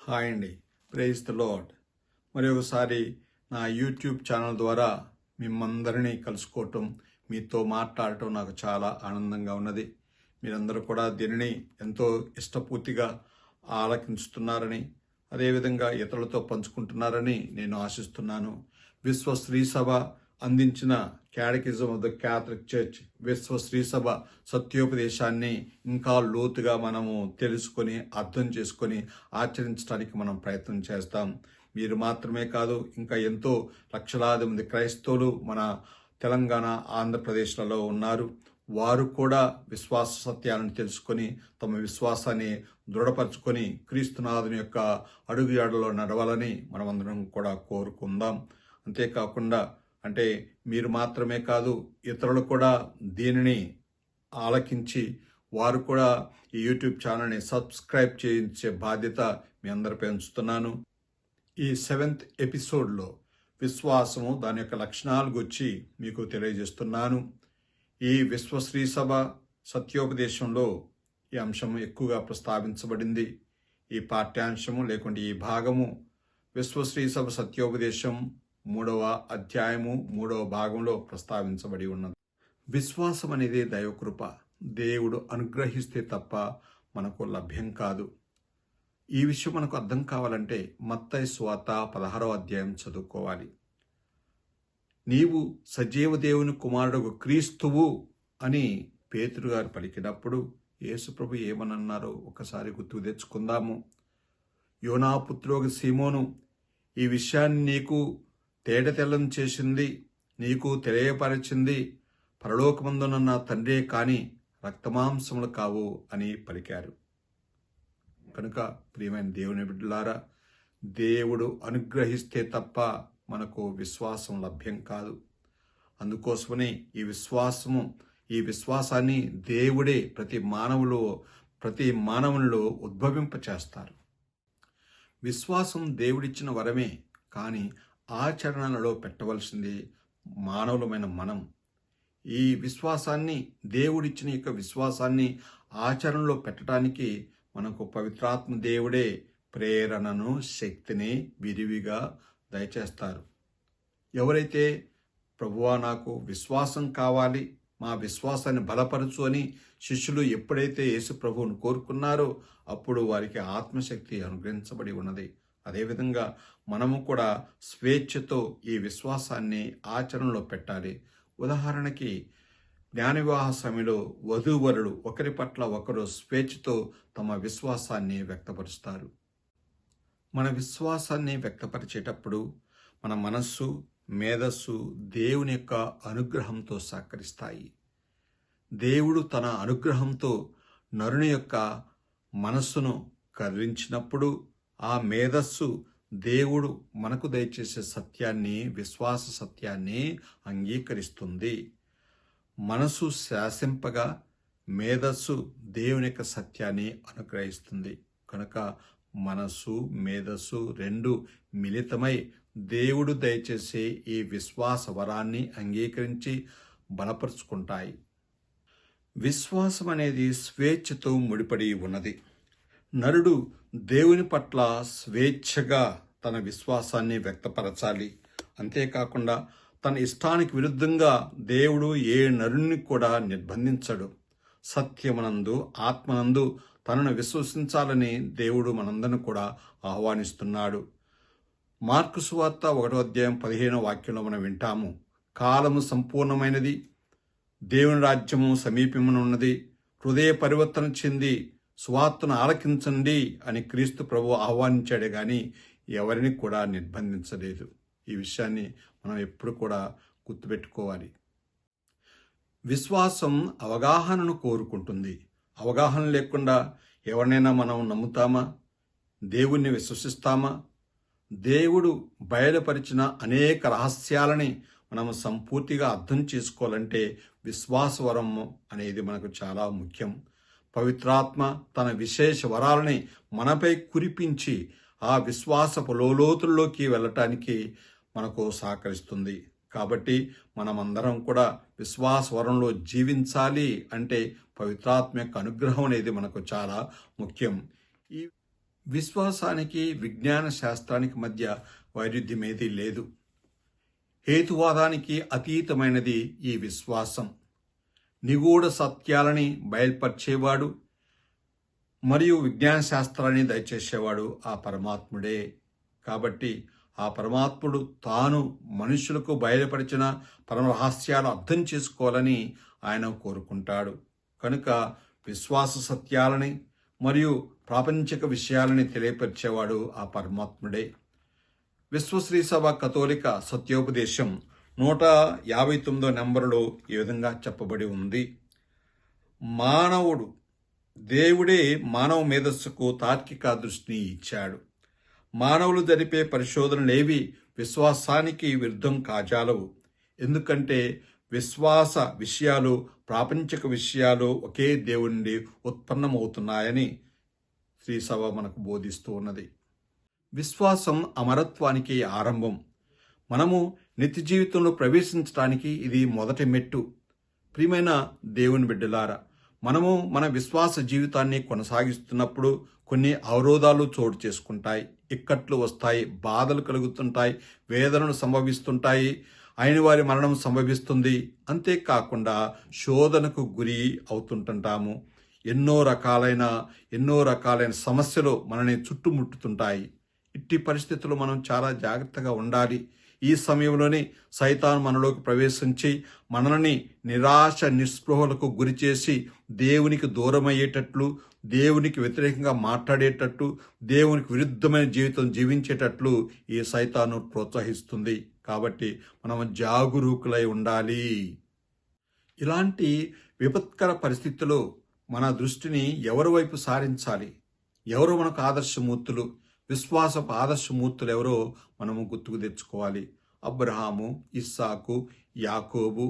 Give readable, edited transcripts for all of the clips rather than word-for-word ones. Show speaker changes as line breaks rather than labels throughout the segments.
Hi అండి, praise the lord. మరి ఒకసారి నా యూట్యూబ్ ఛానల్ ద్వారా మిమ్మందరినీ కలుసుకోవటం, మీతో మాట్లాడటం నాకు చాలా ఆనందంగా ఉన్నది. మీరందరూ కూడా దీనిని ఎంతో ఇష్టపూర్తిగా ఆలకించుతున్నారని, అదేవిధంగా ఇతరులతో పంచుకుంటున్నారని నేను ఆశిస్తున్నాను. విశ్వ స్త్రీ సభ అందించిన catechism of the Catholic church, విశ్వ స్త్రీ సభ సత్యోపదేశాన్ని ఇంకా లోతుగా మనము తెలుసుకొని, అర్థం చేసుకొని ఆచరించడానికి మనం ప్రయత్నం చేస్తాం. మీరు మాత్రమే కాదు, ఇంకా ఎంతో లక్షలాది మంది క్రైస్తవులు మన తెలంగాణ, ఆంధ్రప్రదేశ్లలో ఉన్నారు. వారు కూడా విశ్వాస సత్యాలను తెలుసుకొని తమ విశ్వాసాన్ని దృఢపరచుకొని క్రీస్తునాథుని యొక్క అడుగుజాడలో నడవాలని మనమందరం కూడా కోరుకుందాం. అంతేకాకుండా అంటే మీరు మాత్రమే కాదు, ఇతరులు కూడా దీనిని ఆలకించి వారు కూడా ఈ యూట్యూబ్ ఛానల్ని సబ్స్క్రైబ్ చేయించే బాధ్యత మీ అందరిపై ఉంచుతున్నాను. ఈ 7th ఎపిసోడ్లో విశ్వాసము, దాని యొక్క లక్షణాలు గురించి మీకు తెలియజేస్తున్నాను. ఈ విశ్వశ్రీ సభ సత్యోపదేశంలో ఈ అంశం ఎక్కువగా ప్రస్తావించబడింది. ఈ పాఠ్యాంశము లేకుంటే ఈ భాగము విశ్వశ్రీ సభ సత్యోపదేశం 3వ అధ్యాయము 3వ భాగంలో ప్రస్తావించబడి ఉన్నది. విశ్వాసం అనేది దైవకృప, దేవుడు అనుగ్రహిస్తే తప్ప మనకు లభ్యం కాదు. ఈ విషయం మనకు అర్థం కావాలంటే మత్తయి సువార్త 16వ అధ్యాయం చదువుకోవాలి. నీవు సజీవ దేవుని కుమారుడు క్రీస్తువు అని పేతురు గారు పలికినప్పుడు యేసుప్రభు ఏమనన్నారో ఒకసారి గుర్తుకు తెచ్చుకుందాము. యోనా పుత్రోగ సీమోను, ఈ విషయాన్ని నీకు తేటతెల్లం చేసింది, నీకు తెలియపరిచింది పరలోకమందున్న తండ్రే కాని రక్తమాంసములు కావు అని పలికారు. కనుక ప్రియమైన దేవుని బిడ్డలారా, దేవుడు అనుగ్రహిస్తే తప్ప మనకు విశ్వాసం లభ్యం కాదు. అందుకోసమని ఈ విశ్వాసాన్ని దేవుడే ప్రతి మానవునిలో ఉద్భవింప చేస్తారు. విశ్వాసం దేవుడిచ్చిన వరమే, కానీ ఆచరణలో పెట్టవలసింది మానవులమైన మనం. ఈ విశ్వాసాన్ని, దేవుడిచ్చిన యొక్క విశ్వాసాన్ని ఆచరణలో పెట్టడానికి మనకు పవిత్రాత్మ దేవుడే ప్రేరణను, శక్తిని విరివిగా దయచేస్తారు. ఎవరైతే ప్రభువా నాకు విశ్వాసం కావాలి, మా విశ్వాసాన్ని బలపరచు అని శిష్యులు ఎప్పుడైతే యేసు ప్రభువును కోరుకున్నారో అప్పుడు వారికి ఆత్మశక్తి అనుగ్రహించబడి ఉన్నది. అదేవిధంగా మనము కూడా స్వేచ్ఛతో ఈ విశ్వాసాన్ని ఆచరణలో పెట్టాలి. ఉదాహరణకి జ్ఞాన వివాహ సమయంలో వధూవరులు ఒకరి పట్ల ఒకరు స్వేచ్ఛతో తమ విశ్వాసాన్ని వ్యక్తపరుస్తారు. మన విశ్వాసాన్ని వ్యక్తపరిచేటప్పుడు మన మనస్సు, మేధస్సు దేవుని యొక్క అనుగ్రహంతో సహకరిస్తాయి. దేవుడు తన అనుగ్రహంతో నరుని యొక్క మనస్సును కదిలించినప్పుడు ఆ మేధస్సు దేవుడు మనకు దయచేసే సత్యాన్ని, విశ్వాస సత్యాన్ని అంగీకరిస్తుంది. మనసు శాసింపగా మేధస్సు దేవుని యొక్క సత్యాన్ని అనుగ్రహిస్తుంది. కనుక మనస్సు, మేధస్సు రెండు మిళితమై దేవుడు దయచేసే ఈ విశ్వాస వరాన్ని అంగీకరించి బలపరుచుకుంటాయి. విశ్వాసం అనేది స్వేచ్ఛతో ముడిపడి ఉన్నది. నరుడు దేవుని పట్ల స్వేచ్ఛగా తన విశ్వాసాన్ని వ్యక్తపరచాలి. అంతేకాకుండా తన ఇష్టానికి విరుద్ధంగా దేవుడు ఏ నరుని కూడా నిర్బంధించడు. సత్యమనందు, ఆత్మనందు తనను విశ్వసించాలని దేవుడు మనందరిని కూడా ఆహ్వానిస్తున్నాడు. మార్కు సువార్త 1వ అధ్యాయం 15వ వాక్యంలో మనం వింటాము, కాలము సంపూర్ణమైనది, దేవుని రాజ్యము సమీపమునున్నది, హృదయ పరివర్తన చెంది సువార్తను ఆలకించండి అని క్రీస్తు ప్రభు ఆహ్వానించాడే కానీ ఎవరిని కూడా నిర్బంధించలేదు. ఈ విషయాన్ని మనం ఎప్పుడు కూడా గుర్తుపెట్టుకోవాలి. విశ్వాసం అవగాహనను కోరుకుంటుంది. అవగాహన లేకుండా ఎవరినైనా మనం నమ్ముతామా? దేవుణ్ణి విశ్వసిస్తామా? దేవుడు బయలుపరిచిన అనేక రహస్యాలని మనం సంపూర్తిగా అర్థం చేసుకోవాలంటే విశ్వాసవరం అనేది మనకు చాలా ముఖ్యం. పవిత్రాత్మ తన విశేష వరాలని మనపై కురిపించి ఆ విశ్వాసపు లోతుల్లోకి వెళ్ళటానికి మనకు సహకరిస్తుంది. కాబట్టి మనమందరం కూడా విశ్వాసవరంలో జీవించాలి అంటే పవిత్రాత్మ యొక్క అనుగ్రహం అనేది మనకు చాలా ముఖ్యం. ఈ విశ్వాసానికి విజ్ఞాన శాస్త్రానికి మధ్య వైరుధ్యమేదీ లేదు. హేతువాదానికి అతీతమైనది ఈ విశ్వాసం. నిగూఢ సత్యాలని బయల్పరిచేవాడు మరియు విజ్ఞాన శాస్త్రాన్ని దయచేసేవాడు ఆ పరమాత్ముడే. కాబట్టి ఆ పరమాత్ముడు తాను మనుషులకు బయలుపరిచిన పరమ రహస్యాలు అర్థం చేసుకోవాలని ఆయన కోరుకుంటాడు. కనుక విశ్వాస సత్యాలని మరియు ప్రాపంచిక విషయాలని తెలియపరిచేవాడు ఆ పరమాత్ముడే. విశ్వశ్రీ సభ కథోలిక సత్యోపదేశం 159 నెంబరులో ఈ విధంగా చెప్పబడి ఉంది. దేవుడే మానవ మేధస్సుకు తార్కిక దృష్టిని ఇచ్చాడు. మానవులు జరిపే పరిశోధనలేవి విశ్వాసానికి విరుద్ధం కాజాలవు. ఎందుకంటే విశ్వాస విషయాలు ప్రాపంచిక విషయాలు ఒకే దేవుడి నుండి ఉత్పన్నమవుతున్నాయని శ్రీసభ మనకు బోధిస్తూ ఉన్నది. విశ్వాసం అమరత్వానికి ఆరంభం. మనము నిత్య జీవితంలో ప్రవేశించడానికి ఇది మొదటి మెట్టు. ప్రియమైన దేవుని బిడ్డలారా, మనము మన విశ్వాస జీవితాన్ని కొనసాగిస్తున్నప్పుడు కొన్ని అవరోధాలు చోటు చేసుకుంటాయి, ఇక్కట్లు వస్తాయి, బాధలు కలుగుతుంటాయి, వేదనలు సంభవిస్తుంటాయి, అయిన వారి మరణం సంభవిస్తుంది. అంతేకాకుండా శోధనకు గురి అవుతుంటాము. ఎన్నో రకాలైన సమస్యలు మనని చుట్టుముట్టుతుంటాయి. ఇట్టి పరిస్థితుల్లో మనం చాలా జాగ్రత్తగా ఉండాలి. ఈ సమయంలోనే సైతాను మనలోకి ప్రవేశించి మనల్ని నిరాశ నిస్పృహలకు గురి చేసి దేవునికి దూరమయ్యేటట్లు, దేవునికి వ్యతిరేకంగా మాట్లాడేటట్టు, దేవునికి విరుద్ధమైన జీవితం జీవించేటట్లు ఈ సైతాను ప్రోత్సహిస్తుంది. కాబట్టి మనం జాగరూకులై ఉండాలి. ఇలాంటి విపత్కర పరిస్థితుల్లో మన దృష్టిని ఎవరి వైపు సారించాలి? ఎవరు మనకు ఆదర్శమూర్తులు? విశ్వాసపు ఆదర్శమూర్తులు ఎవరో మనము గుర్తుకు తెచ్చుకోవాలి. అబ్రహాము, ఇస్సాకు, యాకోబు,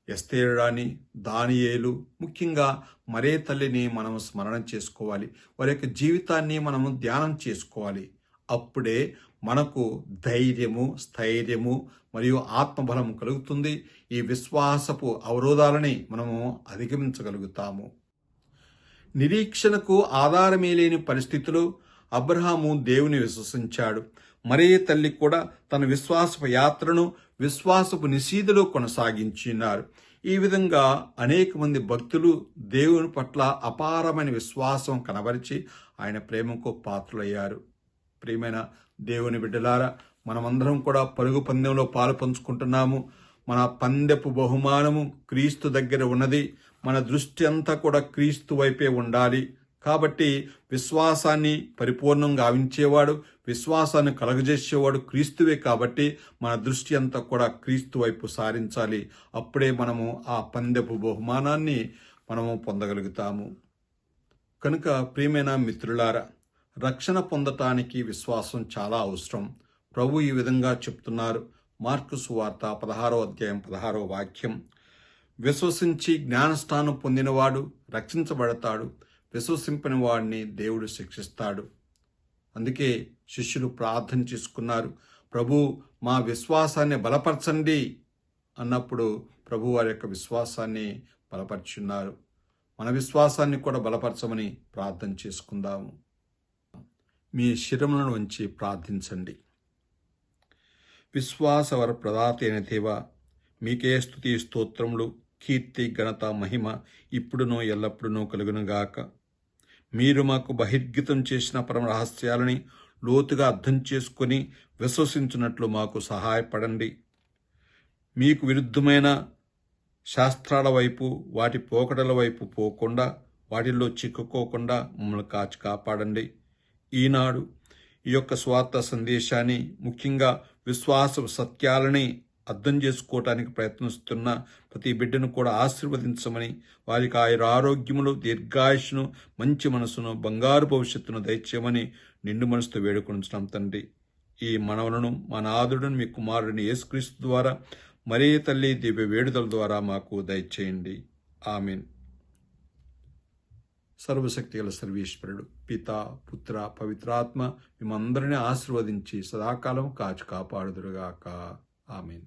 ఎస్తేరాని, దానియేలు, ముఖ్యంగా మరే తల్లిని మనము స్మరణ చేసుకోవాలి. వారి యొక్క జీవితాన్ని మనము ధ్యానం చేసుకోవాలి. అప్పుడే మనకు ధైర్యము, స్థైర్యము మరియు ఆత్మబలము కలుగుతుంది. ఈ విశ్వాసపు అవరోధాలని మనము అధిగమించగలుగుతాము. నిరీక్షణకు ఆధారమే లేని పరిస్థితులు అబ్రహాము దేవుని విశ్వసించాడు. మరే తల్లి కూడా తన విశ్వాసపు యాత్రను విశ్వాసపు నిశీధలో కొనసాగించినారు. ఈ విధంగా అనేక మంది భక్తులు దేవుని పట్ల అపారమైన విశ్వాసం కనబరిచి ఆయన ప్రేమకు పాత్రులయ్యారు. ప్రియమైన దేవుని బిడ్డలారా, మనమందరం కూడా పరుగు పందెంలో పాలు పంచుకుంటున్నాము. మన పందెపు బహుమానము క్రీస్తు దగ్గర ఉన్నది. మన దృష్టి అంతా కూడా క్రీస్తు వైపే ఉండాలి. కాబట్టి విశ్వాసాన్ని పరిపూర్ణంగా గావించేవాడు, విశ్వాసాన్ని కలగజేసేవాడు క్రీస్తువే. కాబట్టి మన దృష్టి అంతా కూడా క్రీస్తు వైపు సారించాలి. అప్పుడే మనము ఆ పందెపు బహుమానాన్ని మనము పొందగలుగుతాము. కనుక ప్రియమైన మిత్రులారా, రక్షణ పొందటానికి విశ్వాసం చాలా అవసరం. ప్రభు ఈ విధంగా చెప్తున్నారు. మార్కు సువార్త 16వ అధ్యాయం 16వ వాక్యం, విశ్వసించి జ్ఞానస్నానం పొందినవాడు రక్షించబడతాడు, విశ్వసింపని వాడిని దేవుడు శిక్షిస్తాడు. అందుకే శిష్యులు ప్రార్థన చేసుకున్నారు, ప్రభు మా విశ్వాసాన్ని బలపరచండి అన్నప్పుడు ప్రభు వారి యొక్క విశ్వాసాన్ని బలపరుచున్నారు. మన విశ్వాసాన్ని కూడా బలపరచమని ప్రార్థన చేసుకుందాము. మీ శిరములను వంచి ప్రార్థించండి. విశ్వాసవర ప్రదాత అయిన దేవా, మీకే స్తుతి స్తోత్రములు, కీర్తి, ఘనత, మహిమ ఇప్పుడునో ఎల్లప్పుడునో కలుగునుగాక. మీరు మాకు బహిర్గతం చేసిన పరమ రహస్యాలని లోతుగా అర్థం చేసుకొని విశ్వసించినట్లు మాకు సహాయపడండి. మీకు విరుద్ధమైన శాస్త్రాల వైపు, వాటి పోకడల వైపు పోకుండా, వాటిల్లో చిక్కుకోకుండా మమ్మల్ని కాచి కాపాడండి. ఈనాడు ఈ యొక్క స్వార్థ సందేశాన్ని, ముఖ్యంగా విశ్వాస సత్యాలని అర్థం చేసుకోవటానికి ప్రయత్నిస్తున్న ప్రతి బిడ్డను కూడా ఆశీర్వదించమని, వారికి ఆరోగ్యములు, దీర్ఘాయుష్ను, మంచి మనసును, బంగారు భవిష్యత్తును దయచేయమని నిండు మనసుతో వేడుకొనుచున్నాం తండ్రి. ఈ మనవలను మా నాథుడును మీ కుమారుడిని యేసుక్రీస్తు ద్వారా, మరీ తల్లి దివ్య వేడుదల ద్వారా మాకు దయచేయండి. ఆమేన్. సర్వశక్తి గల సర్వేశ్వరుడు పిత, పుత్ర, పవిత్రాత్మ మిమ్మందరినీ ఆశీర్వదించి సదాకాలం కాచి కాపాడుదురుగాక. ఆమేన్.